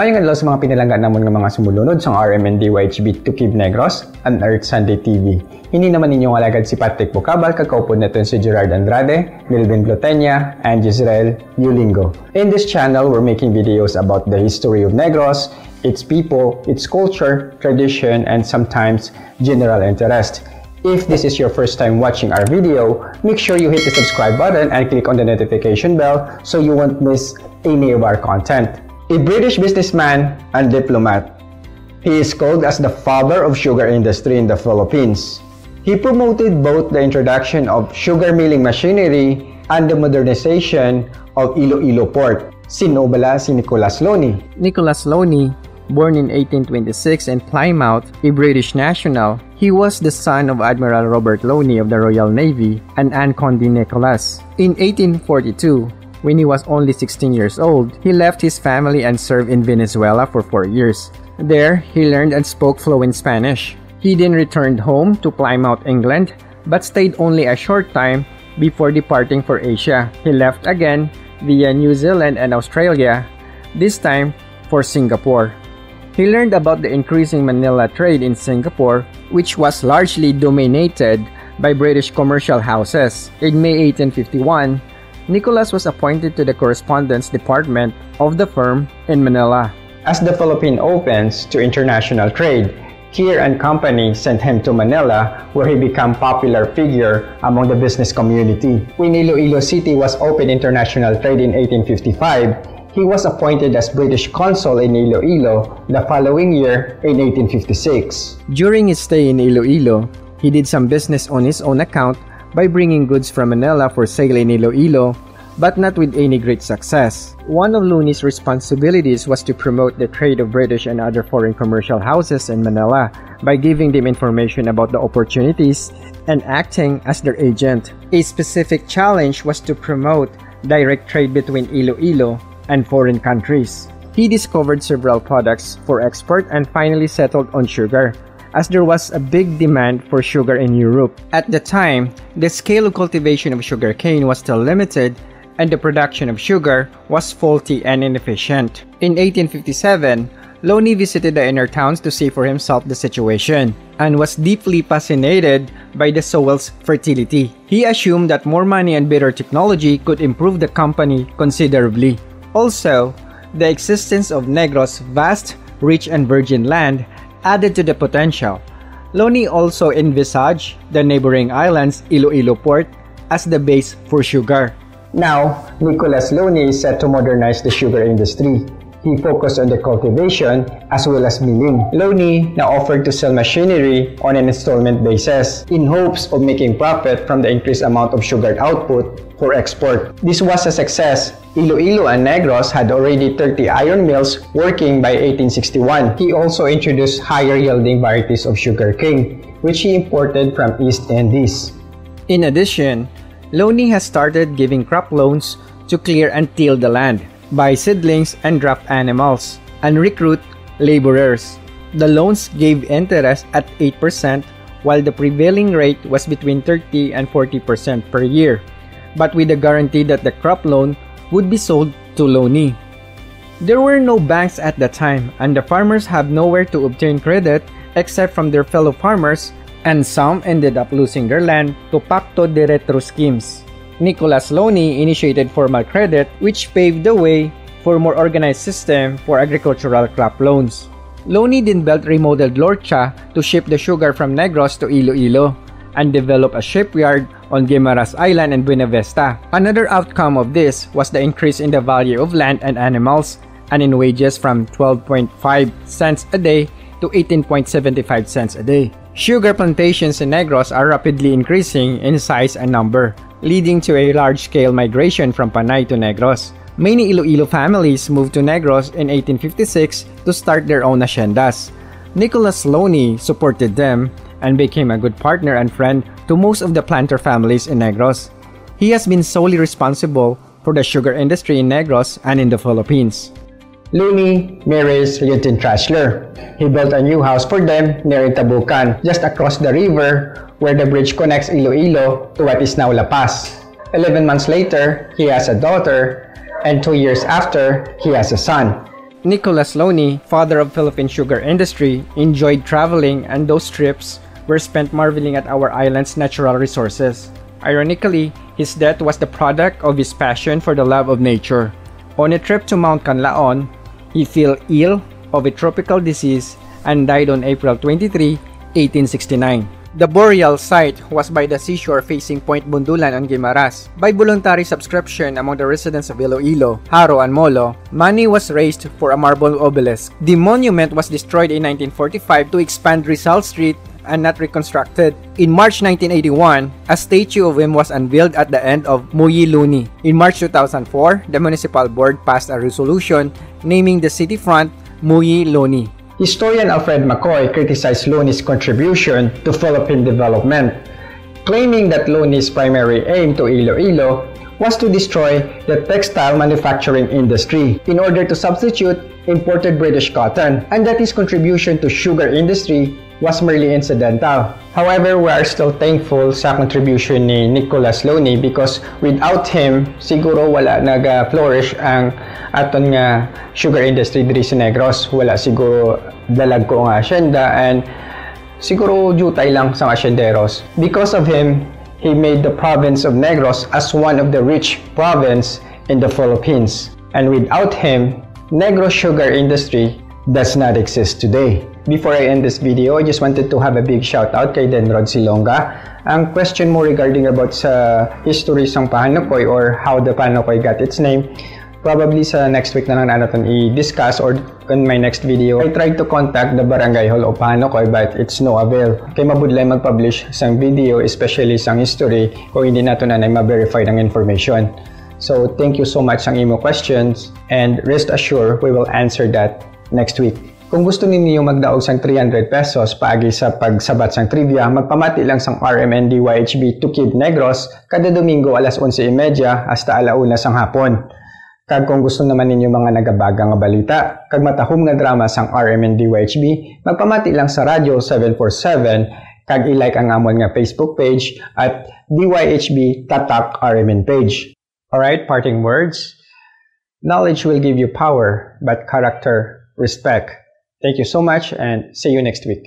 Mayong adlaw sa mga pinalanggan namon nga mga sumulunod sa RMNDYHB to Kib Negros and Earth Sunday TV. Hindi naman ninyong alagad si Patrick Bocabal, kakaupod natin si Gerard Andrade, Melvin Glotenia, and Gisrael Yulingo. In this channel, we're making videos about the history of Negros, its people, its culture, tradition, and sometimes general interest. If this is your first time watching our video, make sure you hit the subscribe button and click on the notification bell so you won't miss any of our content. A British businessman and diplomat, he is called as the father of sugar industry in the Philippines. He promoted both the introduction of sugar milling machinery and the modernization of Iloilo Port. Sino bala si Nicholas Loney? Nicholas Loney, born in 1826 in Plymouth, a British national, he was the son of Admiral Robert Loney of the Royal Navy and Anne Condy Nicholas. In 1842, when he was only 16 years old, he left his family and served in Venezuela for 4 years. There, he learned and spoke fluent Spanish. He then returned home to Plymouth, England, but stayed only a short time before departing for Asia. He left again via New Zealand and Australia, this time for Singapore. He learned about the increasing Manila trade in Singapore, which was largely dominated by British commercial houses. In May 1851, Nicholas was appointed to the correspondence department of the firm in Manila. As the Philippines opens to international trade, Keir and Company sent him to Manila, where he became a popular figure among the business community. When Iloilo City was open international trade in 1855, he was appointed as British consul in Iloilo the following year in 1856. During his stay in Iloilo, he did some business on his own account by bringing goods from Manila for sale in Iloilo, but not with any great success. One of Loney's responsibilities was to promote the trade of British and other foreign commercial houses in Manila by giving them information about the opportunities and acting as their agent. A specific challenge was to promote direct trade between Iloilo and foreign countries. He discovered several products for export and finally settled on sugar, as there was a big demand for sugar in Europe. At the time, the scale of cultivation of sugarcane was still limited and the production of sugar was faulty and inefficient. In 1857, Loney visited the inner towns to see for himself the situation and was deeply fascinated by the soil's fertility. He assumed that more money and better technology could improve the company considerably. Also, the existence of Negros' vast, rich and virgin land added to the potential. Loney also envisaged the neighboring island's Iloilo Port as the base for sugar. Now, Nicholas Loney is set to modernize the sugar industry. He focused on the cultivation as well as milling. Loney now offered to sell machinery on an installment basis in hopes of making profit from the increased amount of sugar output for export. This was a success. Iloilo and Negros had already 30 iron mills working by 1861. He also introduced higher yielding varieties of sugarcane, which he imported from East Indies. In addition, Loney has started giving crop loans to clear and till the land, buy seedlings and draft animals, and recruit laborers. The loans gave interest at 8%, while the prevailing rate was between 30 and 40% per year, but with the guarantee that the crop loan would be sold to Loney. There were no banks at the time, and the farmers had nowhere to obtain credit except from their fellow farmers, and some ended up losing their land to Pacto de Retro schemes. Nicholas Loney initiated formal credit, which paved the way for a more organized system for agricultural crop loans. Loney then built remodeled Lorcha to ship the sugar from Negros to Iloilo, and developed a shipyard on Guimaras Island and Buena Vista. Another outcome of this was the increase in the value of land and animals, and in wages from 12.5 cents a day to 18.75 cents a day. Sugar plantations in Negros are rapidly increasing in size and number, leading to a large-scale migration from Panay to Negros. Many Iloilo families moved to Negros in 1856 to start their own haciendas. Nicholas Loney supported them and became a good partner and friend to most of the planter families in Negros. He has been solely responsible for the sugar industry in Negros and in the Philippines. Loney marries Lieutenant Trashler. He built a new house for them near Tabucan, just across the river where the bridge connects Iloilo to what is now La Paz. 11 months later, he has a daughter, and 2 years after, he has a son. Nicholas Loney, father of Philippine sugar industry, enjoyed traveling, and those trips were spent marveling at our island's natural resources. Ironically, his death was the product of his passion for the love of nature. On a trip to Mount Canlaon, he fell ill of a tropical disease and died on April 23, 1869. The burial site was by the seashore facing Point Bundulan on Guimaras. By voluntary subscription among the residents of Iloilo, Haro, and Molo, money was raised for a marble obelisk. The monument was destroyed in 1945 to expand Rizal Street and not reconstructed. In March 1981, a statue of him was unveiled at the end of Muyi Luni. In March 2004, the municipal board passed a resolution naming the city front Muyi Luni. Historian Alfred McCoy criticized Loney's contribution to Philippine development, claiming that Loney's primary aim to Iloilo was to destroy the textile manufacturing industry in order to substitute imported British cotton, and that his contribution to sugar industry was merely incidental. However, we are still thankful sa contribution ni Nicholas Loney because without him, siguro wala nag-flourish ang aton nga sugar industry diri sa Negros. Wala siguro dalag ko ang asyenda and siguro jutay lang sa asyenderos. Because of him, he made the province of Negros as one of the rich province in the Philippines. And without him, Negros sugar industry does not exist today. Before I end this video, I just wanted to have a big shout out kay Denrod Silonga. Ang question mo regarding about sa history sang Pahanokoy or how the Pahanokoy got its name, probably sa next week na lang natin i-discuss or in my next video. I tried to contact the Barangay Hall of Pahanokoy but it's no avail. Kay mabudlay mag-publish sang video, especially sang history, kung hindi nato na ma-verify ng information. So thank you so much sang imo questions and rest assured we will answer that next week. Kung gusto ninyo magdaog sang 300 pesos paagi sa pagsabat sang trivia, magpamati lang sang RMND YHB Tukib Negros kada Domingo alas 11:30 hasta alauna sang hapon. Kag kung gusto naman ninyo mga nagabaga nga balita, kag matahom nga drama sang RMND YHB, magpamati lang sa Radyo 747 kag i-like ang amon nga Facebook page at DYHB Tatak RMN page. Alright, parting words. Knowledge will give you power, but character, respect. Thank you so much and see you next week.